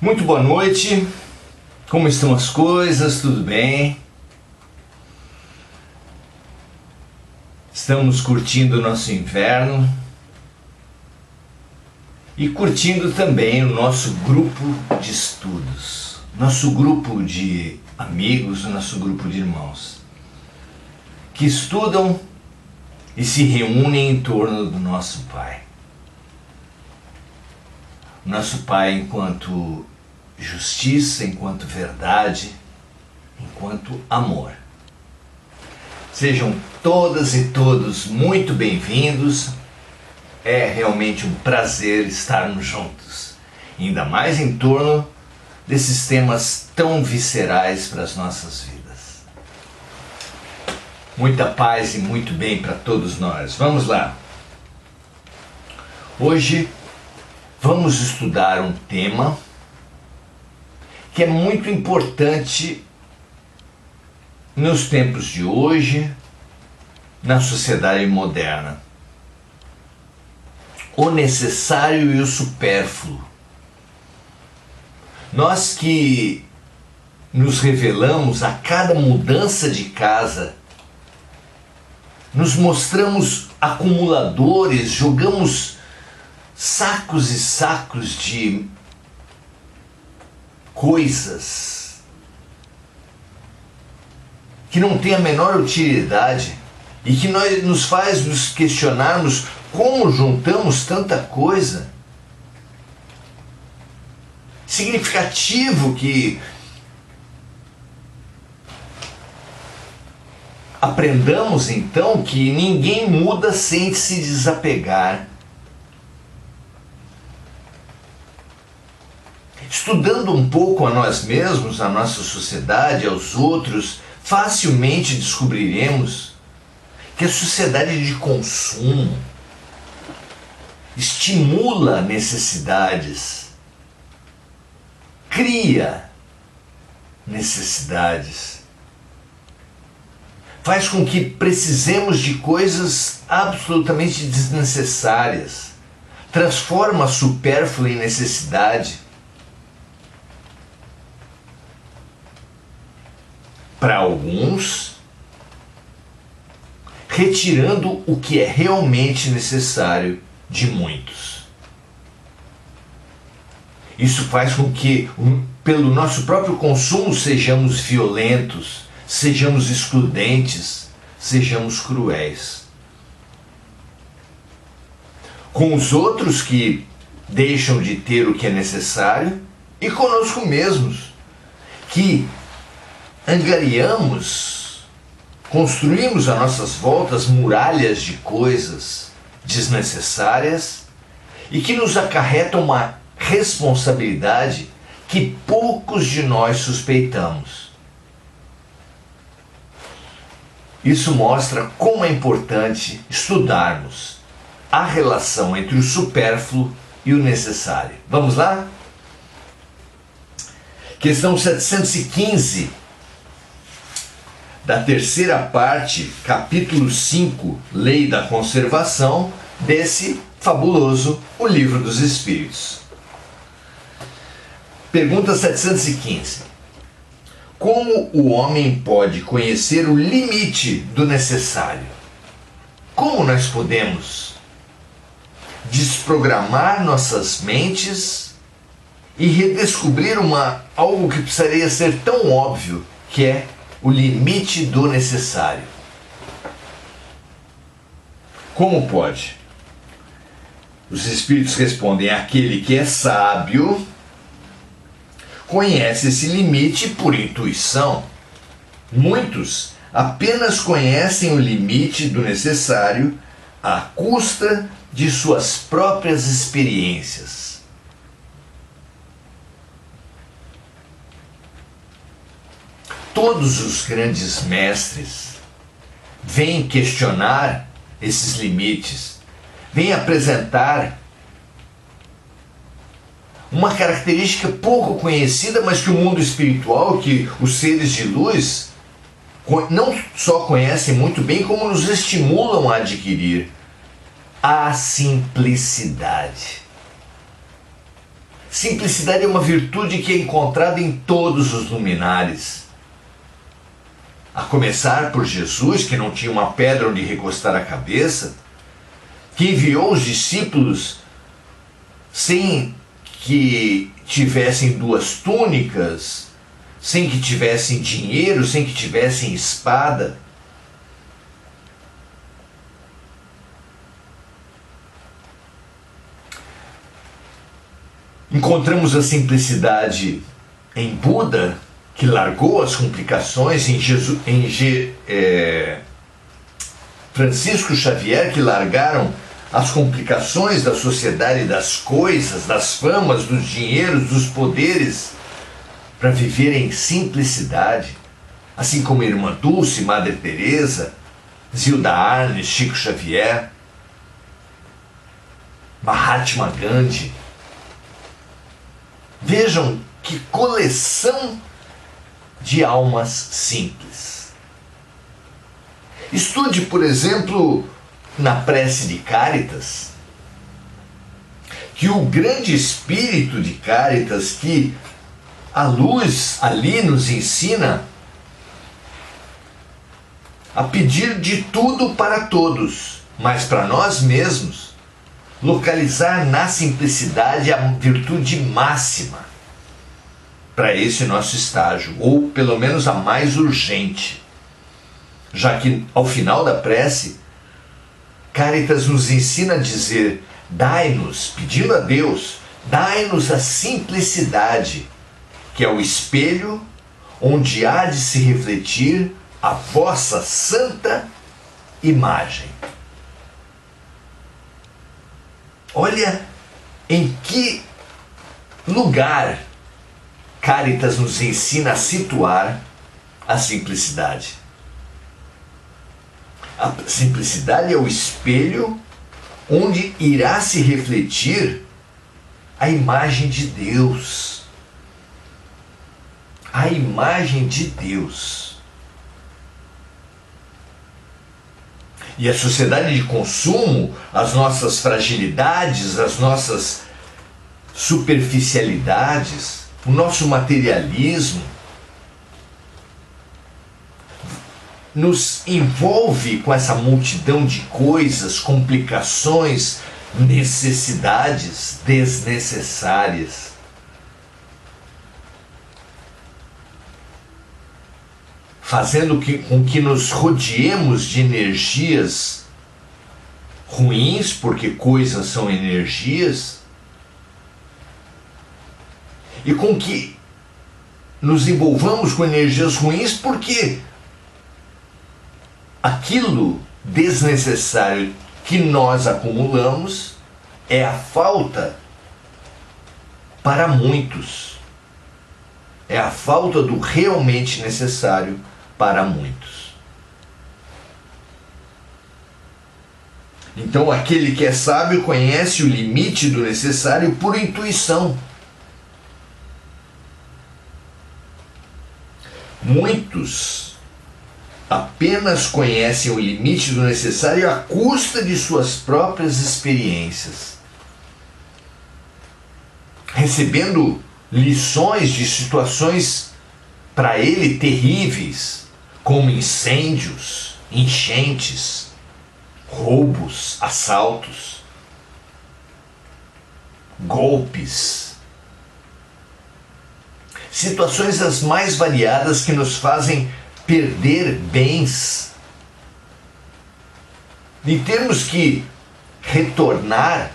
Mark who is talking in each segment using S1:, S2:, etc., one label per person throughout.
S1: Muito boa noite, como estão as coisas? Tudo bem? Estamos curtindo o nosso inverno e curtindo também o nosso grupo de estudos, nosso grupo de amigos, nosso grupo de irmãos que estudam e se reúnem em torno do nosso Pai. Nosso Pai enquanto justiça, enquanto verdade, enquanto amor. Sejam todas e todos muito bem-vindos. É realmente um prazer estarmos juntos, ainda mais em torno desses temas tão viscerais para as nossas vidas. Muita paz e muito bem para todos nós. Vamos lá. Hoje vamos estudar um tema que é muito importante nos tempos de hoje, na sociedade moderna. O necessário e o supérfluo. Nós que nos revelamos a cada mudança de casa, nos mostramos acumuladores, jogamos sacos e sacos de coisas que não têm a menor utilidade e que nos faz nos questionarmos como juntamos tanta coisa. Significativo que aprendamos então que ninguém muda sem se desapegar. Estudando um pouco a nós mesmos, a nossa sociedade, aos outros, facilmente descobriremos que a sociedade de consumo estimula necessidades, cria necessidades, faz com que precisemos de coisas absolutamente desnecessárias, transforma a supérflua em necessidade. Para alguns, retirando o que é realmente necessário de muitos. Isso faz com que, pelo nosso próprio consumo, sejamos violentos, sejamos excludentes, sejamos cruéis. Com os outros que deixam de ter o que é necessário e conosco mesmos, que angariamos, construímos a nossas voltas muralhas de coisas desnecessárias e que nos acarretam uma responsabilidade que poucos de nós suspeitamos. Isso mostra como é importante estudarmos a relação entre o supérfluo e o necessário. Vamos lá? Questão 715. Da terceira parte, capítulo 5, Lei da Conservação, desse fabuloso O Livro dos Espíritos. Pergunta 715. Como o homem pode conhecer o limite do necessário? Como nós podemos desprogramar nossas mentes e redescobrir algo que precisaria ser tão óbvio, que é o limite do necessário? Como pode? Os Espíritos respondem: aquele que é sábio conhece esse limite por intuição. Muitos apenas conhecem o limite do necessário à custa de suas próprias experiências. Todos os grandes mestres vêm questionar esses limites, vêm apresentar uma característica pouco conhecida, mas que o mundo espiritual, que os seres de luz não só conhecem muito bem, como nos estimulam a adquirir: a simplicidade. Simplicidade é uma virtude que é encontrada em todos os luminares. A começar por Jesus, que não tinha uma pedra onde recostar a cabeça, que enviou os discípulos sem que tivessem 2 túnicas, sem que tivessem dinheiro, sem que tivessem espada. Encontramos a simplicidade em Buda, que largou as complicações, Francisco Xavier, que largaram as complicações da sociedade, das coisas, das famas, dos dinheiros, dos poderes, para viver em simplicidade, assim como a Irmã Dulce, Madre Teresa, Zilda Arnes, Chico Xavier, Mahatma Gandhi. Vejam que coleção de almas simples. Estude, por exemplo, na prece de Cáritas, que o grande espírito de Cáritas, que a luz ali nos ensina a pedir de tudo para todos, mas para nós mesmos, localizar na simplicidade a virtude máxima para esse nosso estágio, ou pelo menos a mais urgente, já que ao final da prece, Cáritas nos ensina a dizer: dai-nos, pedindo a Deus, dai-nos a simplicidade, que é o espelho onde há de se refletir a vossa santa imagem. Olha em que lugar Cáritas nos ensina a situar a simplicidade. A simplicidade é o espelho onde irá se refletir a imagem de Deus. A imagem de Deus. E a sociedade de consumo, as nossas fragilidades, as nossas superficialidades, o nosso materialismo, nos envolve com essa multidão de coisas, complicações, necessidades desnecessárias. Fazendo com que nos rodeemos de energias ruins, porque coisas são energias, e com que nos envolvamos com energias ruins, porque aquilo desnecessário que nós acumulamos é a falta para muitos. É a falta do realmente necessário para muitos. Então, aquele que é sábio conhece o limite do necessário por intuição. Muitos apenas conhecem o limite do necessário à custa de suas próprias experiências, recebendo lições de situações para ele terríveis, como incêndios, enchentes, roubos, assaltos, golpes. Situações as mais variadas que nos fazem perder bens. E temos que retornar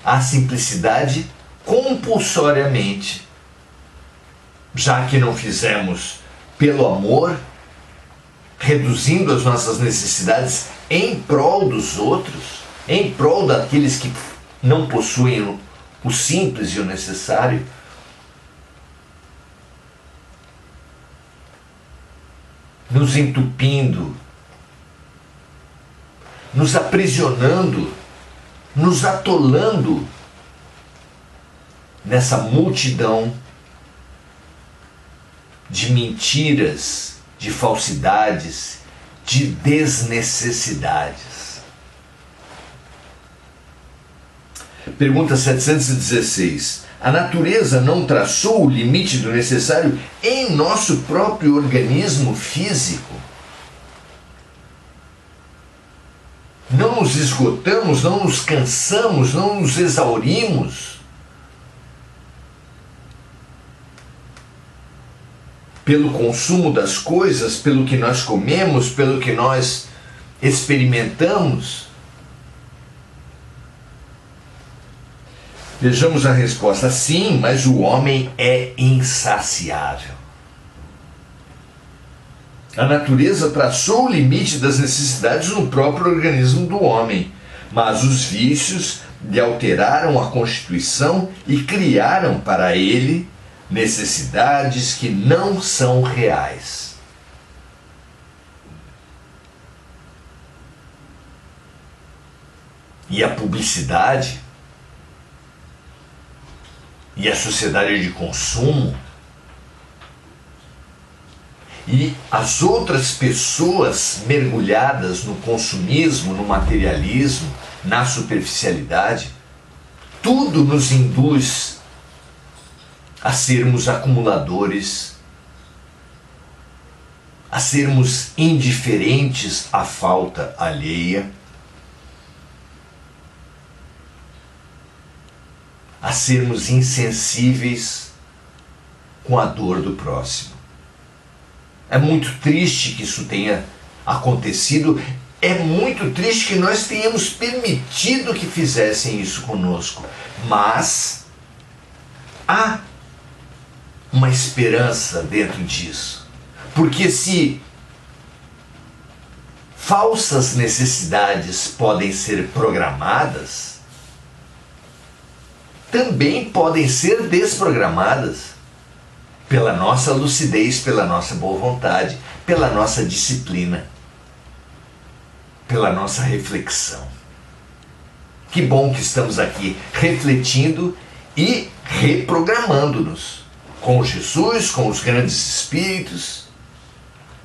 S1: à simplicidade compulsoriamente, já que não fizemos pelo amor, reduzindo as nossas necessidades em prol dos outros, em prol daqueles que não possuem o simples e o necessário. Nos entupindo, nos aprisionando, nos atolando nessa multidão de mentiras, de falsidades, de desnecessidades. Pergunta 716. A natureza não traçou o limite do necessário em nosso próprio organismo físico. Não nos esgotamos, não nos cansamos, não nos exaurimos pelo consumo das coisas, pelo que nós comemos, pelo que nós experimentamos. Vejamos a resposta. Sim, mas o homem é insaciável. A natureza traçou o limite das necessidades no próprio organismo do homem, mas os vícios lhe alteraram a constituição e criaram para ele necessidades que não são reais. E a publicidade e a sociedade de consumo e as outras pessoas mergulhadas no consumismo, no materialismo, na superficialidade, tudo nos induz a sermos acumuladores, a sermos indiferentes à falta alheia, a sermos insensíveis com a dor do próximo. É muito triste que isso tenha acontecido, é muito triste que nós tenhamos permitido que fizessem isso conosco, mas há uma esperança dentro disso, porque se falsas necessidades podem ser programadas, também podem ser desprogramadas pela nossa lucidez, pela nossa boa vontade, pela nossa disciplina, pela nossa reflexão. Que bom que estamos aqui refletindo e reprogramando-nos com Jesus, com os grandes espíritos,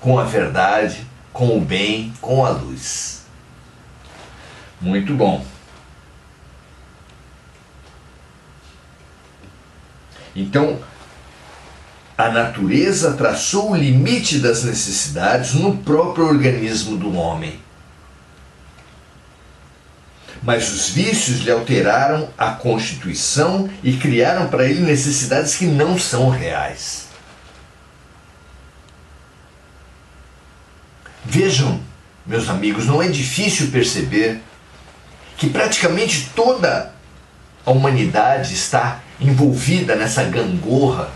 S1: com a verdade, com o bem, com a luz. Muito bom. Então, a natureza traçou o limite das necessidades no próprio organismo do homem. Mas os vícios lhe alteraram a constituição e criaram para ele necessidades que não são reais. Vejam, meus amigos, não é difícil perceber que praticamente toda a humanidade está envolvida nessa gangorra,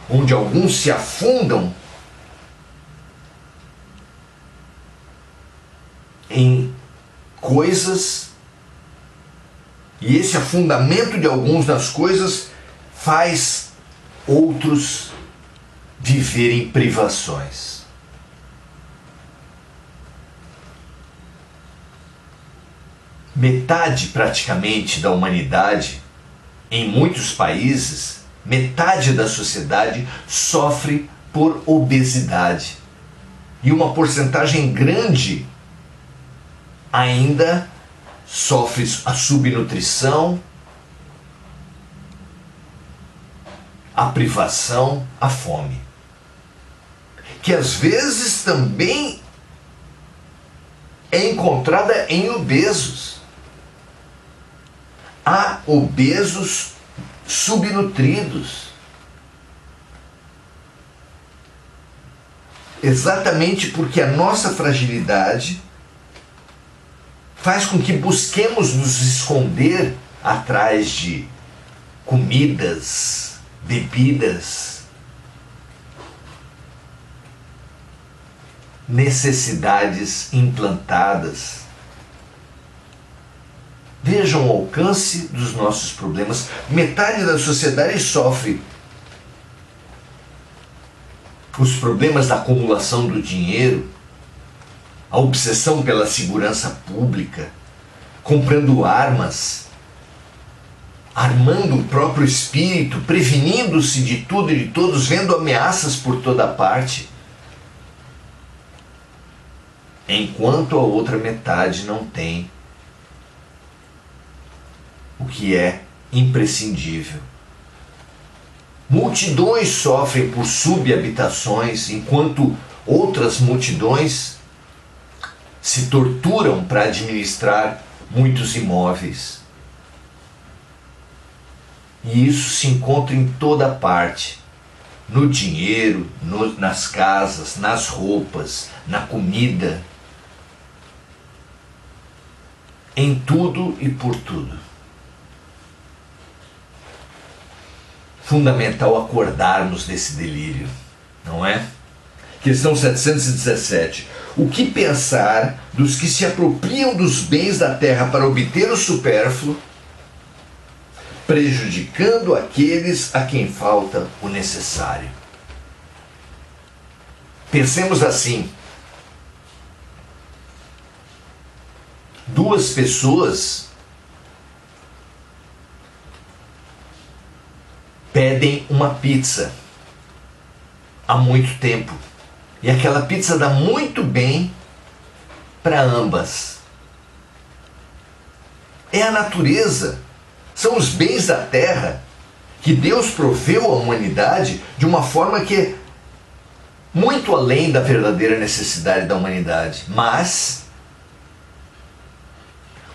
S1: onde alguns se afundam em coisas, e esse afundamento de alguns nas coisas faz outros viverem privações. Metade praticamente da humanidade, em muitos países, metade da sociedade sofre por obesidade. E uma porcentagem grande ainda sofre a subnutrição, a privação, a fome. Que às vezes também é encontrada em obesos. Há obesos subnutridos. Exatamente porque a nossa fragilidade faz com que busquemos nos esconder atrás de comidas, bebidas, necessidades implantadas. Vejam o alcance dos nossos problemas. Metade da sociedade sofre os problemas da acumulação do dinheiro, a obsessão pela segurança pública, comprando armas, armando o próprio espírito, prevenindo-se de tudo e de todos, vendo ameaças por toda parte, enquanto a outra metade não tem o que é imprescindível: Multidões sofrem por subhabitações, enquanto outras multidões se torturam para administrar muitos imóveis. E isso se encontra em toda parte. No dinheiro, nas casas, nas roupas, na comida. Em tudo e por tudo. Fundamental acordarmos desse delírio, não é? Questão 717. O que pensar dos que se apropriam dos bens da terra para obter o supérfluo, prejudicando aqueles a quem falta o necessário? Pensemos assim. Duas pessoas pedem uma pizza há muito tempo. E aquela pizza dá muito bem para ambas. É a natureza, são os bens da terra que Deus proveu à humanidade de uma forma que é muito além da verdadeira necessidade da humanidade. Mas,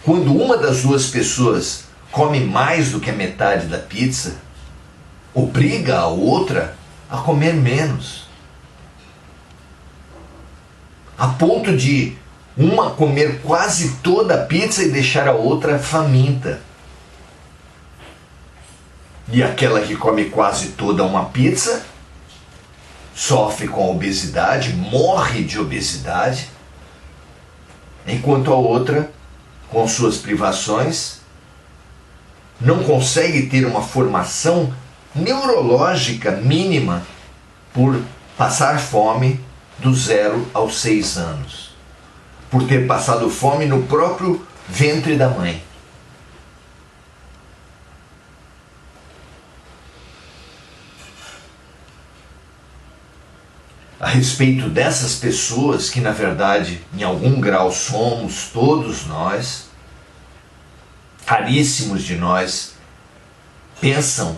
S1: quando uma das duas pessoas come mais do que a metade da pizza, obriga a outra a comer menos. A ponto de uma comer quase toda a pizza e deixar a outra faminta. E aquela que come quase toda uma pizza sofre com a obesidade, morre de obesidade, enquanto a outra, com suas privações, não consegue ter uma formação neurológica mínima por passar fome do 0 aos 6 anos, por ter passado fome no próprio ventre da mãe. A respeito dessas pessoas, que na verdade em algum grau somos todos nós, raríssimos de nós pensam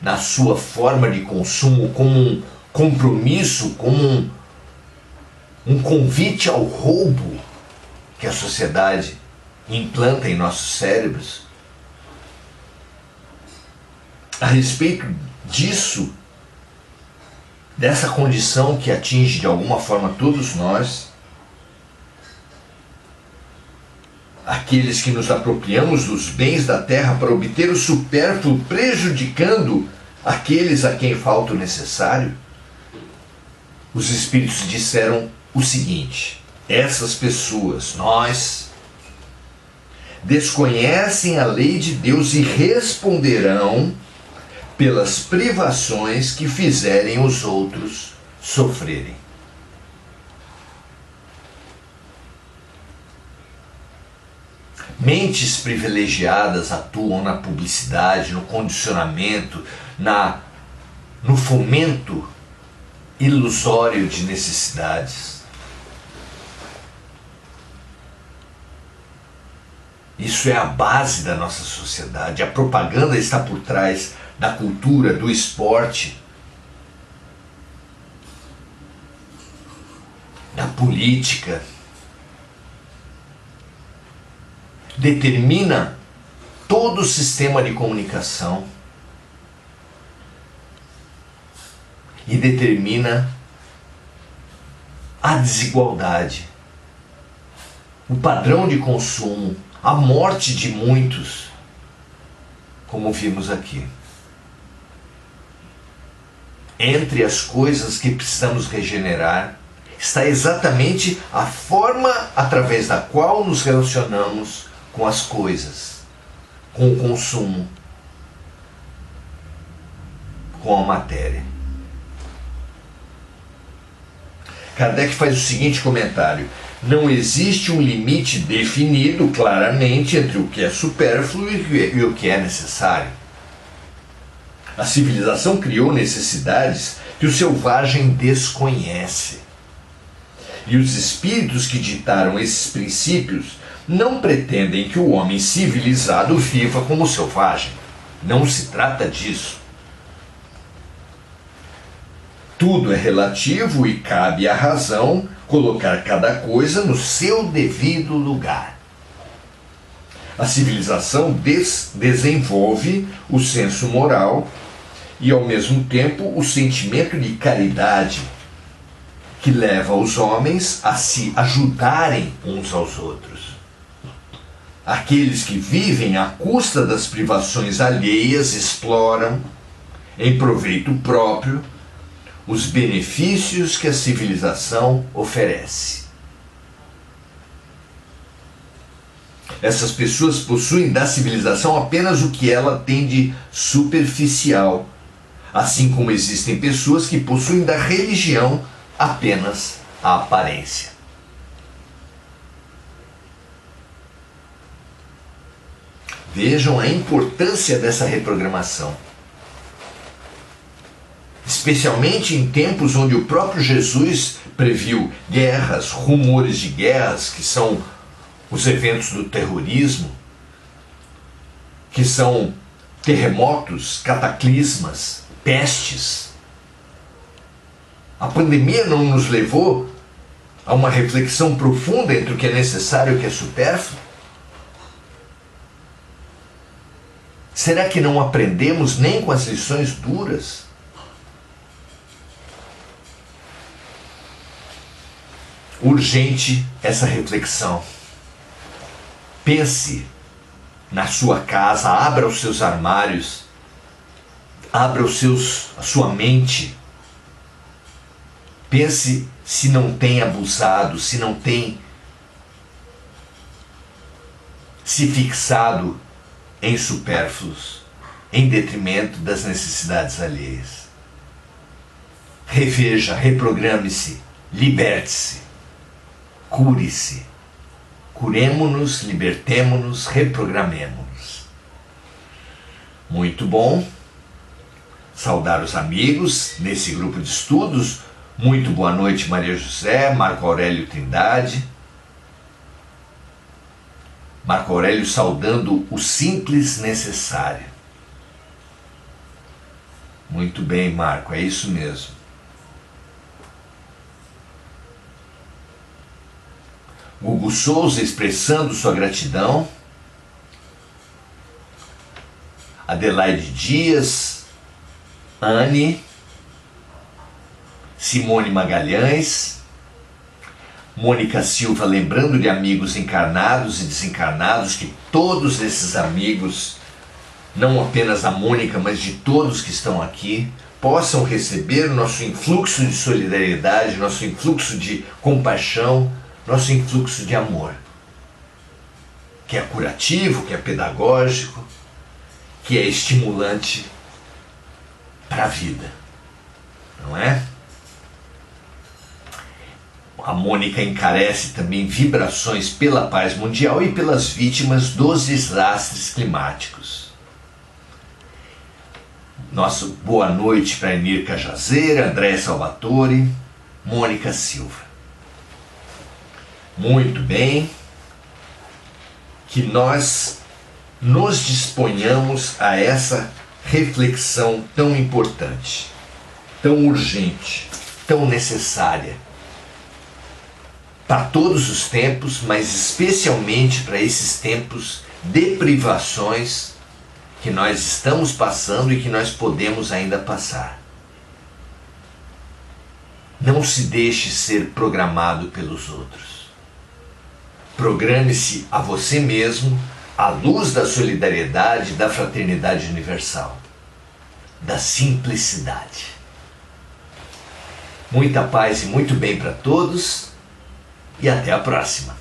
S1: na sua forma de consumo como um compromisso, como um convite ao roubo que a sociedade implanta em nossos cérebros. A respeito disso, dessa condição que atinge de alguma forma todos nós, aqueles que nos apropriamos dos bens da terra para obter o supérfluo, prejudicando aqueles a quem falta o necessário, os Espíritos disseram o seguinte: essas pessoas, nós, desconhecem a lei de Deus e responderão pelas privações que fizerem os outros sofrerem. Mentes privilegiadas atuam na publicidade, no condicionamento, no fomento ilusório de necessidades. Isso é a base da nossa sociedade. A propaganda está por trás da cultura, do esporte, da política. Determina todo o sistema de comunicação e determina a desigualdade, o padrão de consumo, a morte de muitos, como vimos aqui. Entre as coisas que precisamos regenerar está exatamente a forma através da qual nos relacionamos com as coisas, com o consumo, com a matéria. Kardec faz o seguinte comentário: não existe um limite definido claramente entre o que é supérfluo e o que é necessário. A civilização criou necessidades que o selvagem desconhece. E os espíritos que ditaram esses princípios não pretendem que o homem civilizado viva como selvagem. Não se trata disso. Tudo é relativo e cabe à razão colocar cada coisa no seu devido lugar. A civilização desenvolve o senso moral e, ao mesmo tempo, o sentimento de caridade, que leva os homens a se ajudarem uns aos outros. Aqueles que vivem à custa das privações alheias exploram, em proveito próprio, os benefícios que a civilização oferece. Essas pessoas possuem da civilização apenas o que ela tem de superficial, assim como existem pessoas que possuem da religião apenas a aparência. Vejam a importância dessa reprogramação. Especialmente em tempos onde o próprio Jesus previu guerras, rumores de guerras, que são os eventos do terrorismo, que são terremotos, cataclismas, pestes. A pandemia não nos levou a uma reflexão profunda entre o que é necessário e o que é supérfluo? Será que não aprendemos nem com as lições duras? Urgente essa reflexão. Pense na sua casa, abra os seus armários, abra a sua mente. Pense se não tem abusado, se não tem se fixado em supérfluos, em detrimento das necessidades alheias. Reveja, reprograme-se, liberte-se, cure-se. Curemo-nos, libertemo-nos, reprogramemo-nos. Muito bom. Saudar os amigos nesse grupo de estudos. Muito boa noite, Maria José, Marco Aurélio Trindade. Marco Aurélio saudando o simples necessário. Muito bem, Marco, é isso mesmo. Hugo Souza expressando sua gratidão. Adelaide Dias, Anne, Simone Magalhães, Mônica Silva lembrando de amigos encarnados e desencarnados, que todos esses amigos, não apenas a Mônica, mas de todos que estão aqui, possam receber o nosso influxo de solidariedade, nosso influxo de compaixão, nosso influxo de amor, que é curativo, que é pedagógico, que é estimulante para a vida, não é? A Mônica encarece também vibrações pela paz mundial e pelas vítimas dos desastres climáticos. Nossa boa noite para Enir Cajazeira, André Salvatore, Mônica Silva. Muito bem, que nós nos disponhamos a essa reflexão tão importante, tão urgente, tão necessária, para todos os tempos, mas especialmente para esses tempos de privações que nós estamos passando e que nós podemos ainda passar. Não se deixe ser programado pelos outros. Programe-se a você mesmo à luz da solidariedade, da fraternidade universal, da simplicidade. Muita paz e muito bem para todos e até a próxima.